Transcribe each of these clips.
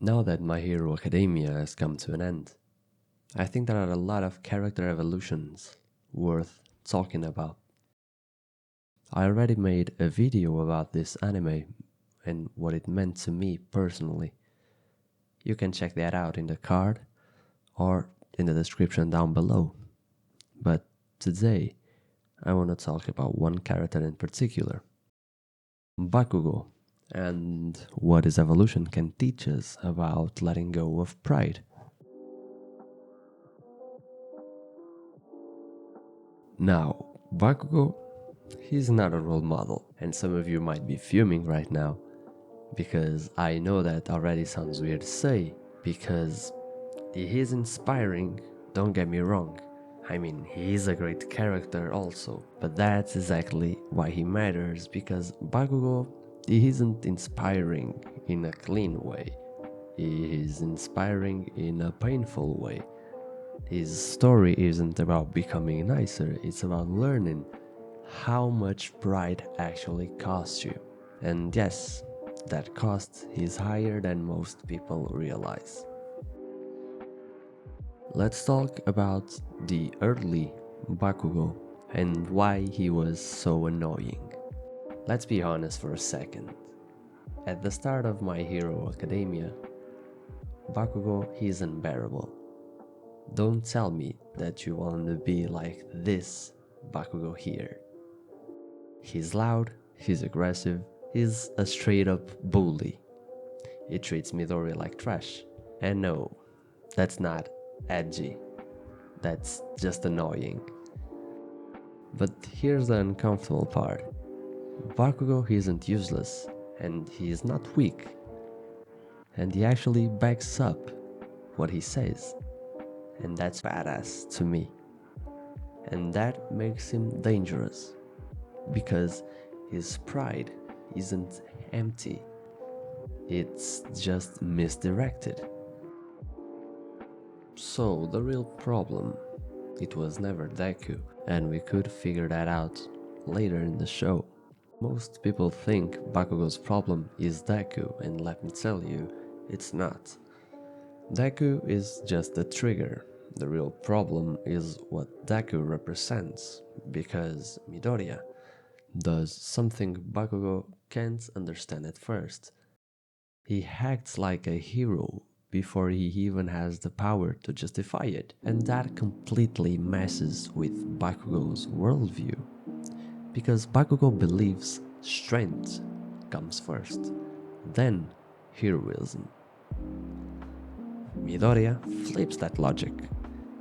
Now that My Hero Academia has come to an end, I think there are a lot of character evolutions worth talking about. I already made a video about this anime and what it meant to me personally. You can check that out in the card or in the description down below. But today, I want to talk about one character in particular, Bakugo, and what his evolution can teach us about letting go of pride. Now, Bakugo, he's not a role model, and some of you might be fuming right now, because I know that already sounds weird to say, because he is inspiring, don't get me wrong. I mean, he is a great character also, but that's exactly why he matters, because Bakugo, he isn't inspiring in a clean way. He is inspiring in a painful way. His story isn't about becoming nicer, it's about learning how much pride actually costs you. And yes, that cost is higher than most people realize. Let's talk about the early Bakugo and why he was so annoying. Let's be honest for a second. At the start of My Hero Academia, Bakugo is unbearable. Don't tell me that you want to be like this Bakugo here. He's loud, he's aggressive, he's a straight up bully. He treats Midori like trash. And no, that's not edgy. That's just annoying. But here's the uncomfortable part. Bakugo isn't useless, and he is not weak. And he actually backs up what he says. And that's badass to me. And that makes him dangerous. Because his pride isn't empty. It's just misdirected. So the real problem, it was never Deku, and we could figure that out later in the show. Most people think Bakugo's problem is Deku, and let me tell you, it's not. Deku is just a trigger. The real problem is what Deku represents, because Midoriya does something Bakugo can't understand at first. He acts like a hero before he even has the power to justify it, and that completely messes with Bakugo's worldview. Because Bakugo believes strength comes first, then heroism. Midoriya flips that logic,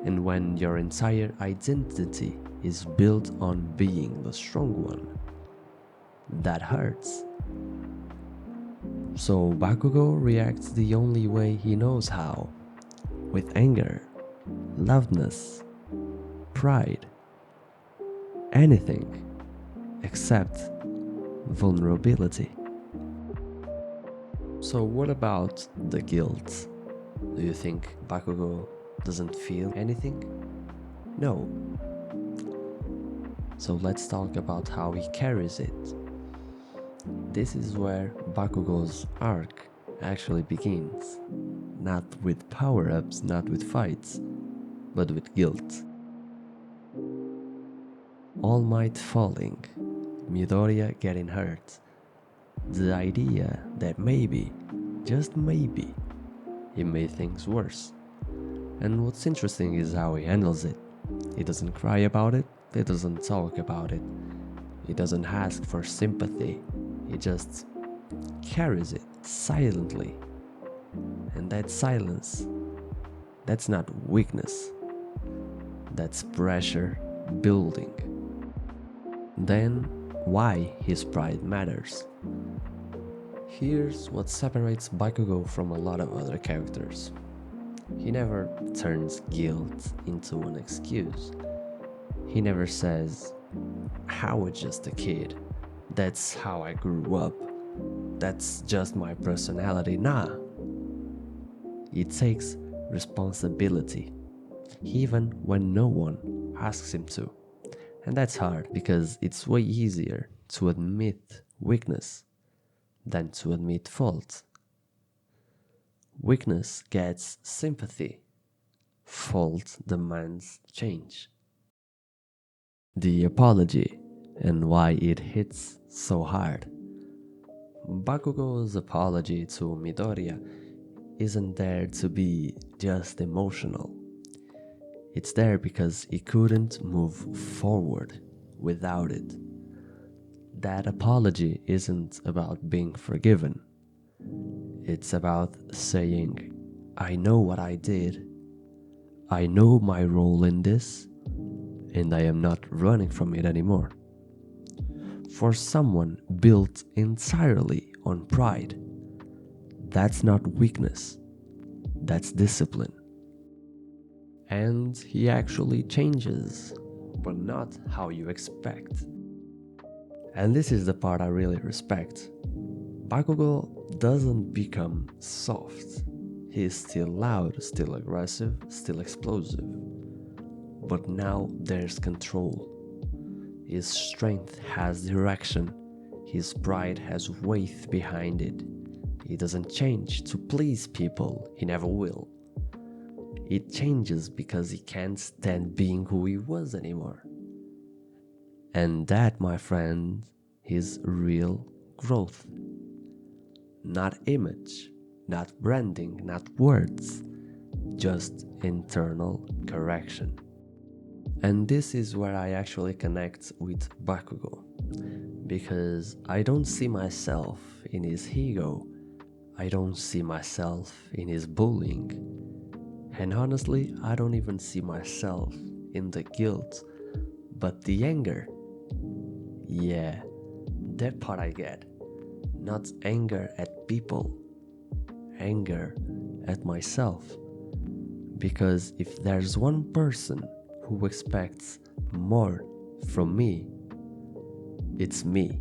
and when your entire identity is built on being the strong one, that hurts. So Bakugo reacts the only way he knows how, with anger, loudness, pride, anything except vulnerability. So what about the guilt? Do you think Bakugo doesn't feel anything? No. So let's talk about how he carries it. This is where Bakugo's arc actually begins. Not with power-ups, not with fights, but with guilt. All Might falling, Midoriya getting hurt, the idea that maybe, just maybe, he made things worse. And what's interesting is how he handles it. He doesn't cry about it, he doesn't talk about it, he doesn't ask for sympathy, he just carries it silently. And that silence, that's not weakness, that's pressure building. Then, why his pride matters. Here's what separates Bakugo from a lot of other characters. He never turns guilt into an excuse. He never says, I was just a kid, that's how I grew up, that's just my personality. Nah. He takes responsibility, even when no one asks him to. And that's hard because it's way easier to admit weakness than to admit fault. Weakness gets sympathy, fault demands change. The apology and why it hits so hard. Bakugo's apology to Midoriya isn't there to be just emotional. It's there because he couldn't move forward without it. That apology isn't about being forgiven. It's about saying, I know what I did, I know my role in this, and I am not running from it anymore. For someone built entirely on pride, that's not weakness, that's discipline. And he actually changes, but not how you expect. And this is the part I really respect. Bakugo doesn't become soft. He's still loud, still aggressive, still explosive. But now there's control. His strength has direction. His pride has weight behind it. He doesn't change to please people, he never will. It changes because he can't stand being who he was anymore. And that, my friend, is real growth. Not image, not branding, not words, just internal correction. And this is where I actually connect with Bakugo, because I don't see myself in his ego, I don't see myself in his bullying, and honestly, I don't even see myself in the guilt, but the anger. Yeah, that part I get. Not anger at people, anger at myself. Because if there's one person who expects more from me, it's me.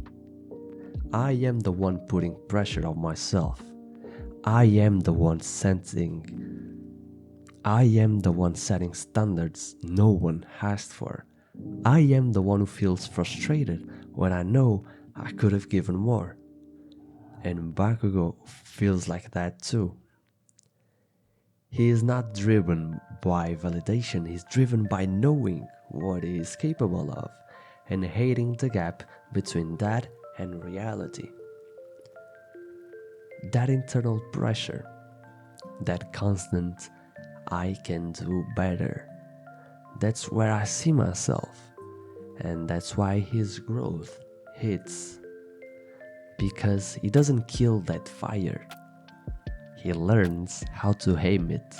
I am the one putting pressure on myself. I am the one setting standards no one asked for. I am the one who feels frustrated when I know I could have given more. And Bakugo feels like that too. He is not driven by validation, he's driven by knowing what he is capable of and hating the gap between that and reality. That internal pressure, that constant, I can do better. That's where I see myself, and that's why his growth hits. Because he doesn't kill that fire, he learns how to aim it.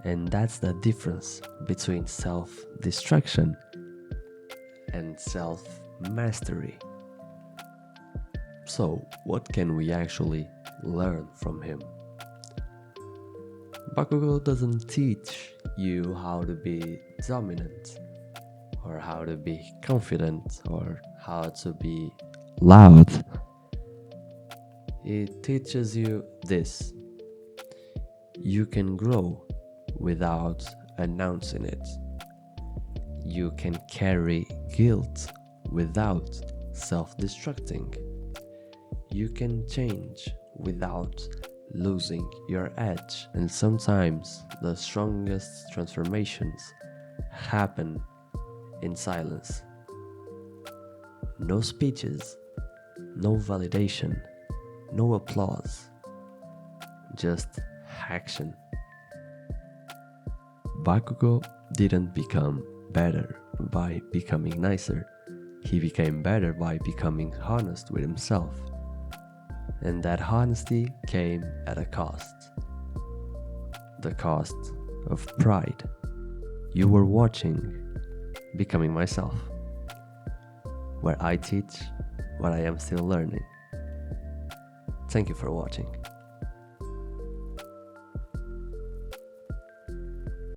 And that's the difference between self-destruction and self-mastery. So, what can we actually learn from him? Bakugo doesn't teach you how to be dominant, or how to be confident, or how to be loud. It teaches you this: you can grow without announcing it. You can carry guilt without self-destructing. You can change without losing your edge. And sometimes the strongest transformations happen in silence. No speeches, no validation, no applause, just action. Bakugo didn't become better by becoming nicer. He became better by becoming honest with himself. And that honesty came at a cost. The cost of pride. You were watching Becoming Myself, where I teach what I am still learning. Thank you for watching.